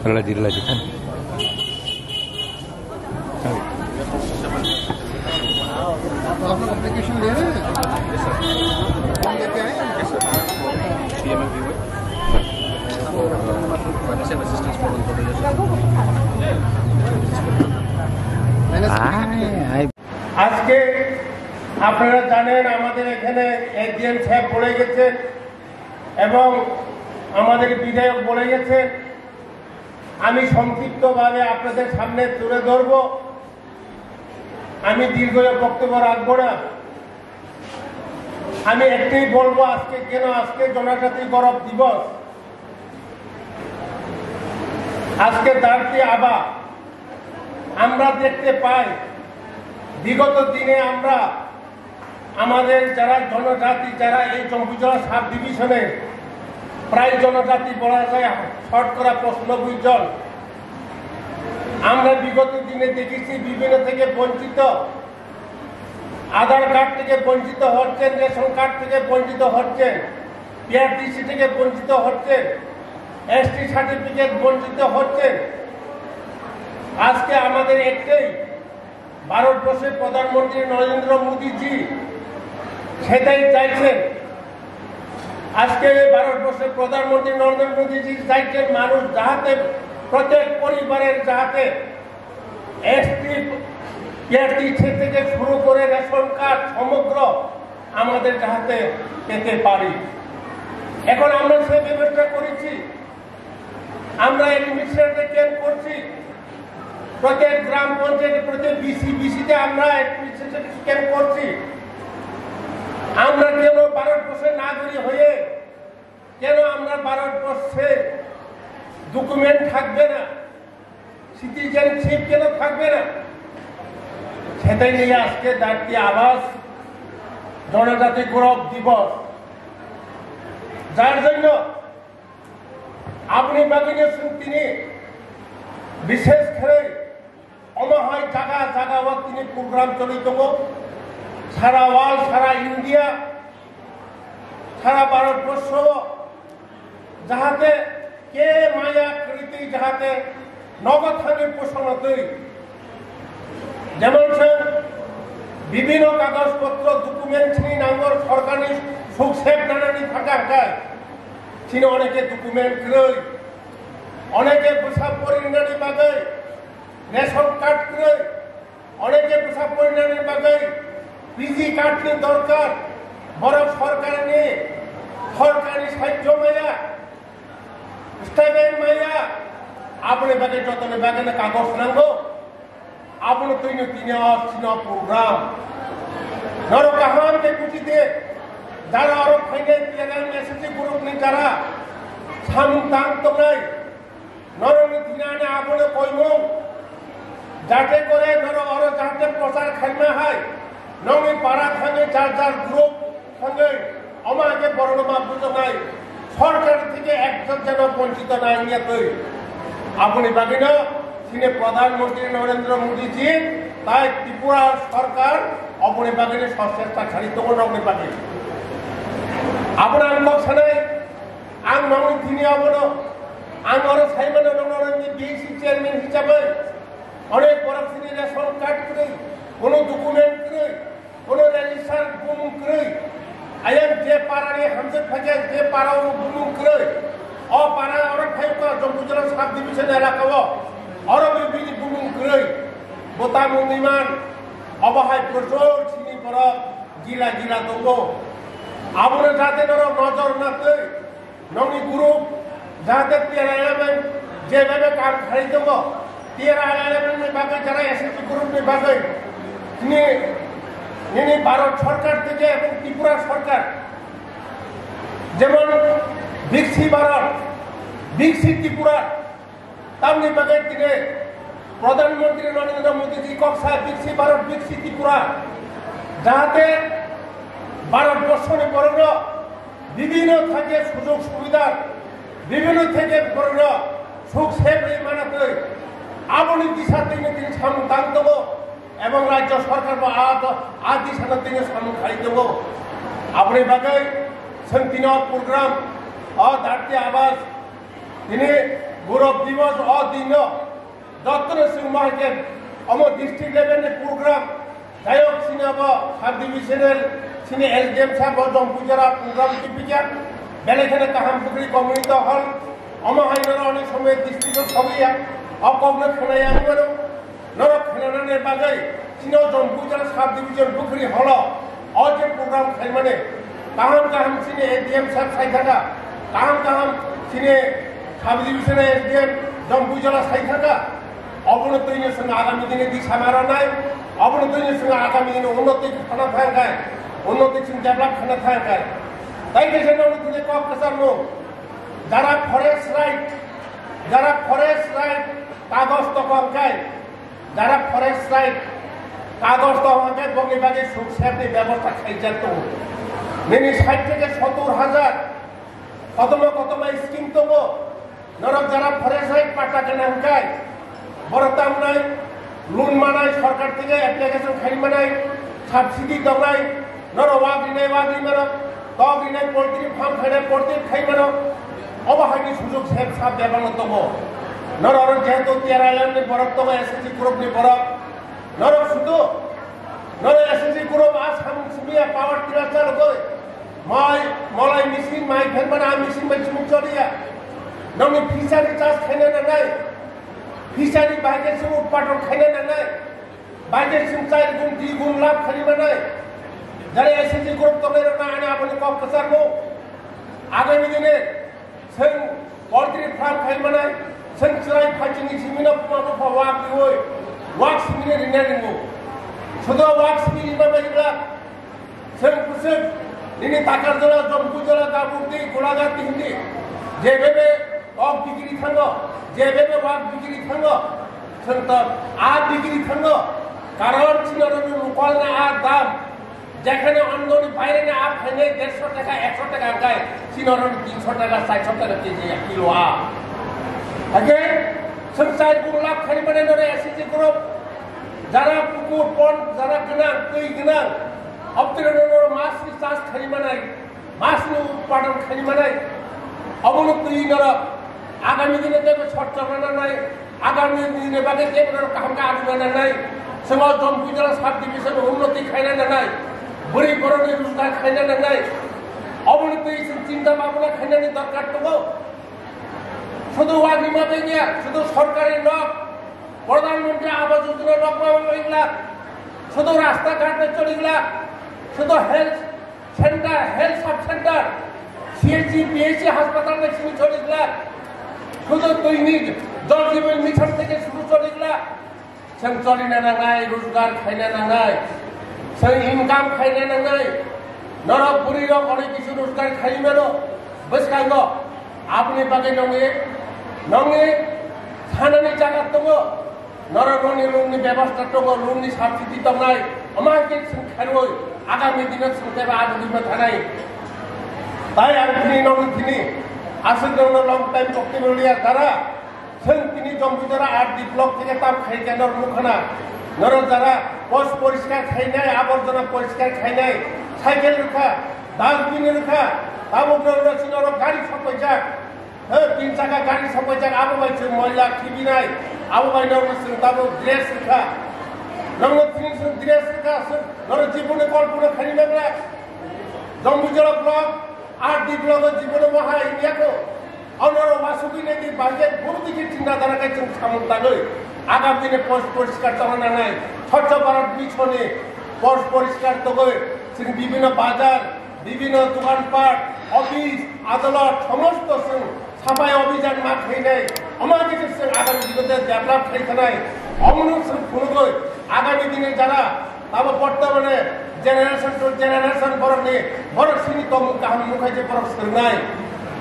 थोड़ा जिला जी आप लोग एप्लीकेशन ले रहे हैं? लेके आए हैं? আজকে আপনারা জানেন আমাদের এখানে এসডিএম সাহেব বলে গেছেন এবং আমাদের বিধায়ক বলে গেছেন। আমি সংক্ষিপ্তভাবে আপনাদের সামনে তুলে ধরব, আমি দীর্ঘ বক্তব্য রাখবো না। আমি একটাই বলবো, আজকে কেন আজকে জনজাতি গৌরব দিবস, আজকে দাঁড়িয়ে আবার আমরা দেখতে পাই বিগত দিনে আমরা আমাদের যারা জনজাতি, যারা এই চম্পুজলা সাব ডিভিশনে প্রায় জনজাতি বলা যায় শতকরা 95 জন, আমরা বিগত দিনে দেখেছি বিভিন্ন থেকে বঞ্চিত, আধার কার্ড থেকে বঞ্চিত হচ্ছেন, রেশন কার্ড থেকে বঞ্চিত হচ্ছেন, পিআরটিসি থেকে বঞ্চিত হচ্ছেন, এসটি সার্টিফিকেট বঞ্চিত হচ্ছেন। আজকে আমাদের একটাই, ভারতবর্ষের প্রধানমন্ত্রী নরেন্দ্র মোদীজি সেটাই চাইছেন। আজকে ভারতবর্ষের প্রধানমন্ত্রী নরেন্দ্র মোদীজি চাইছেন মানুষ যাহাতে প্রত্যেক পরিবারের যাহাতে এসটি পিআরটিসি থেকে শুরু করে রেশন কার্ড সমগ্র আমাদের যাহাতে পেতে পারি। এখন আমরা সেই ব্যবস্থা করেছি, আমরা অ্যাডমিনিস্ট্রেটর ক্যাম্প করছি, প্রত্যেক গ্রাম পঞ্চায়েতে প্রত্যেক বিসিতে আমরা অ্যাডমিনিস্ট্রেটর ক্যাম্প করছি। আমরা কেন ভারতবর্ষের নাগরিক হয়ে কেন আমরা ভারতবর্ষে ডকুমেন্ট থাকবে না, সিটিজেনশিপ কেন থাকবে না, সেটাই নিয়ে আজকে জাতীয় আবাস জনজাতি গৌরব দিবস, যার জন্য আপনি বাগিয়েছেন তিনি বিশেষ করে অমহায় জায়গা জায়গা তিনি প্রোগ্রাম চলিত সারা ওয়ার্ল্ড, সারা ইন্ডিয়া, সারা ভারতবর্ষ যাহাতে কে মায়া করিতে যাহাতে নগদ থাকে পোষণতে, যেমন বিভিন্ন কাগজপত্র ডকুমেন্ট ছিনি নাঙ্গর সরকারি সুখসেব নানানি থাকা হয় ছিনি অনেকে ডকুমেন্ট ক্রয়, অনেকে পোশাক পরিণানি বাগে রেশন কার্ড ক্রয়, অনেকে পোশাক পরিণানির বাগে পিজি কার্ড নিয়ে দরকার, বড় সরকার নিয়ে সরকারি সাহায্য মাইয়া স্টাইপেন্ড মাইয়া আপনি বাগে যতনে বাগে না কাগজ নাঙ্গো আপনি তৈরি তিনে অচিন প্রোগ্রাম নর কাহানকে কুচিতে যারা আরো ফাইনাল প্লেয়ার এসএসসি গ্রুপ নি যারা সামতাং তংনাই নরনি তিনানে আপনি কইমু যাতে করে নর আরো যাতে প্রচার খাইমা হয় নমি পাড়া খানে যার যার গ্রুপ সঙ্গে আমাকে বর্ণমা বুঝাই সরকার থেকে একজন যেন বঞ্চিত না নিয়ে তৈরি আপনি বাকি না তিনি প্রধানমন্ত্রী নরেন্দ্র মোদীজি তাই ত্রিপুরা সরকার আপনি বাগিনে সচেষ্টা ছাড়িত নগ্নি বাকি আপনার লোকসানায় আং নগ্নি তিনি আবন আং আরো সাইমান নগ্নি বিএসি চেয়ারম্যান হিসাবে অনেক বড় তিনি রেশন কার্ড করে কোনো ডকুমেন্ট করে কোনো রেজিস্টার বুম করে আয়ান যে পাড়ানি হামসে থাকে যে পাড়াও বুম করে অ পাড়া আর ফাইকা জম্পুজলা সাব ডিভিশন এলাকাও আর বিবিধ বুম করে বোতা মন্দিমান অবহায় প্রচুর চিনি পড়া জিলা জিলা দঙ্গ আপনি যাতে নজর নাতে নমি গ্রুপ যাতে টিআরআইএম যেভাবে কাম খাই দেব টিআরআইএম বাগে যারা এসএসসি গ্রুপ বাগে তিনি ভারত সরকার থেকে এবং ত্রিপুরা সরকার যেমন বিকশি ভারত বিকশি ত্রিপুরা তেমনি বাগে তিনি প্রধানমন্ত্রী নরেন্দ্র মোদীজি কক্সা বিকশি ভারত বিকশি ত্রিপুরা যাহাতে ভারতবর্ষের বর্ণ বিভিন্ন থেকে সুযোগ সুবিধা বিভিন্ন থেকে বর্ণ সুখ সেব মানাতে আপনি দিশা তিনি সামতাং দেব এবং রাজ্য সরকার আ দিশা তিনি সামখাই দেব আপনি বাকে তিন প্রোগ্রাম জাতীয় আবাস তিনি गौरव दिवस दिन যত্ন সিংমাকে অম ডিস্ট্রিক্ট লেভেলের প্রোগ্রাম গায়ক সিনেব সাব ডিভিশনাল সিনে এসডিএম সাহেব জম্পুজারা প্রোগ্রাম টিপিকা বেলেখানে কাহামপুকুরি কমিউনিটি হল অমহাইনার অনেক সময় ডিস্ট্রিক্ট সবিয়া অকগ্ন খেলাইয়া গেল নরক খেলানোর বাজে সিনেও জম্পুজারা সাব ডিভিশন পুকুরি হল অজে প্রোগ্রাম খাই মানে কাহাম কাহাম সিনে এসডিএম সাহেব সাই থাকা কাহাম সিনে সাব ডিভিশনে এসডিএম জম্পুজারা সাই থাকা অবনতির সঙ্গে আগামী দিনে দিশা মারা নাই অবনতির সঙ্গে আগামী দিনে উন্নতি খানা থাকায় উন্নতি ডেভেলপ খানা থাকায় তাই দেশের উন্নতিতে কক প্রচার নো যারা ফরেস্ট রাইট কাগজ তকায় যারা ফরেস্ট রাইট কাগজ তকায় বগে বাগে সুখ সেফটি ব্যবস্থা খাইছে তো মিনি 60 থেকে 70,000 কতমা স্কিম তো নরক যারা ফরেস্ট রাইট পাটা কেনা হুকায় বরতাম নাই লোন মানায় সরকার থেকে অ্যাপ্লিকেশন খাই মানায় সাবসিডি দৌড়ায় নর ওয়াগরি মানো তগরি নাই পোল্ট্রি ফার্ম খাই পোল্ট্রি খাই মানো অবাহানি সুযোগ সেব সাব ব্যবহার তব নর যেহেতু টিয়ার আইল্যান্ডের বরফ তব এসএসসি গ্রুপনি বরফ নর শুধু নর এসএসসি গ্রুপ আসাম সিমিয়া পাওয়ার টিলার চালু করে মলাই মেশিন মাই ফেন মানে মেশিন বাই চুমুক চলিয়া নমি ফিশারি চাষ খাইনে না নাই ফিশারি বাইরের সঙ্গে উৎপাদন খাইনে না নাই বাইরের সঙ্গে 4 গুণ 2 গুণ লাভ খাইবে নাই যারা এসএসসি গ্রুপ তবে না আনে আপনি কক প্রচার গো আগামী দিনে जों पोल्ट्री फार्म खाइबा नाय जों चिराय फाइटिंग सिमिनो माबा वाक दिवय वाक सिमिनो रिना रिंगो শুধু वाक सिमिनो बायब्ला जों कुसे दिनै ताकार जला जम्पु जला दाबुति गोलागा तिंदि जेबेबे अक बिगिरि थांगो जेबेबे वाक बिगिरि थांगो जों त आ बिगिरि थांगो कारण चिनारनि मुकलना आ दाम যেখানে অন্যনি বাইরে না আপ খাইলে 150 টাকা 100 টাকা গায় চিনরন 300 টাকা 400 টাকা কেজি কিলো আগে সংসার গুলা খালি মানে নরে এসেছে গ্রুপ যারা পুকুর পন যারা গনা কই গনা অপতিরনর মাছ চাষ খালি মানাই মাছ উৎপাদন খালি মানাই অবনতি নর আগামী দিনে দেবে ছটচরনা নাই আগামী দিনে বাদে কেবল কামকা আগুনা নাই সমাজ জম্পুজরা সাব ডিভিশন উন্নতি খাইনা নাই বুড়ি বড়দের রোজগার খাইনা নাই অবনতি চিন্তা ভাবনা খাইনানি দরকার তো শুধু ওয়াগিমা বেগিয়া শুধু সরকারি নক প্রধানমন্ত্রী আবাস যোজনা নক এগুলা শুধু রাস্তাঘাটে চলিগুলা শুধু health centre health sub centre CSG PHC হাসপাতালে শুরু চলিগুলা শুধু দৈনিক জল জীবন মিশন থেকে শুরু চলিগুলা जों चलिना नांगाय रोजगार खाइना नांगाय जों इनकाम खाइना नांगाय नरक बुरी रक अनेक किछु रोजगार खाइमेनो बसकांगो आपनि बागे नंगे थानानि जागा दङ नरकनि लोननि व्यवस्था दङ लोननि साबसिडि दंनाय अमाके जों खारवय आगामी दिनाव सोंथायबा आगुदिमा थानाय ताय आं दिनै नंथिनि आसुदन लं टाइम पक्तिबलिया दारा जों दिनै जम्पुजारा 8 ब्लक থেকে তাপ খাইকানোর মুখনা নর যারা পোস্ট পরিষ্কার খাইনাই আবর্জনা পরিষ্কার খাইনাই সাইকেল রুখা ডাস্টবিন রুখা তাবুগ্রহ চিনর গাড়ি সপয়জাক তিন চাকা গাড়ি সপয়জাক আবু বাইছে ময়লা খিবিনাই আবু বাইনর সঙ্গে তাবু ড্রেস রুখা নঙ্গ তিনি ড্রেস রুখা নর জীবনে কল্পনা খাইনাগলা জম্পুজারা ব্লক 8 ব্লক জীবনে মহা ইন্ডিয়াকো অনর মাসুকি নেদি বাইরে বড়দিকে চিন্তাধারা কাছে সামন্তাগৈ আগামী দিনে পোস্ট পরিষ্কার তহনা নাই স্বচ্ছ ভারত মিশনে পোস্ট পরিষ্কার তগৈ বিভিন্ন বাজার বিভিন্ন দোকানপাট অফিস আদালত সমস্ত সাফাই অভিযান মা খাইনাই আমাদের আগামী দিনে ডেভেলপ খাইথানাই অমনুক ফুলগৈ আগামী দিনে যারা তারপর বর্তমানে জেনারেশন টু জেনারেশন বড় সিনি তমুক কাহানি মুখাইছে বড় নাই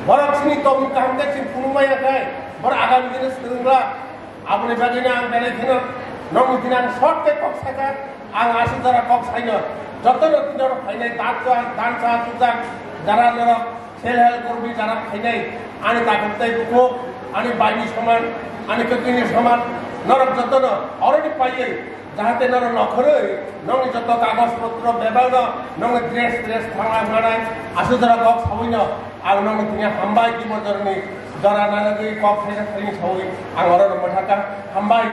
বরক সিনি তমু কাহামকে চিন ফুনুমায়া খায় বড় আগামী দিনে সোংলা আপনি বাগিনা আং বেলাইখিন নং দিন আং শর্টকে কক সাকা আং আসু যারা কক সাইন যত নতুন ফাইনাই দান চা চুজাক যারা যারা সেল হেল্প করবি যারা ফাইনাই আনি তাকতাই বুকো আনি বাইনি সমান আনি ককিনি সমান নরক যত অলরেডি পাইয়ে যাহাতে নর নখরে নং যত কাগজপত্র ব্যবহার নং ড্রেস ভাঙা ভাড়ায় আসু যারা কক সাবইন আর নং দিনে হামবাই কি মজরনি जरा नागै कॉप फेसा खाली सावै आं अरन मथाका हामबाय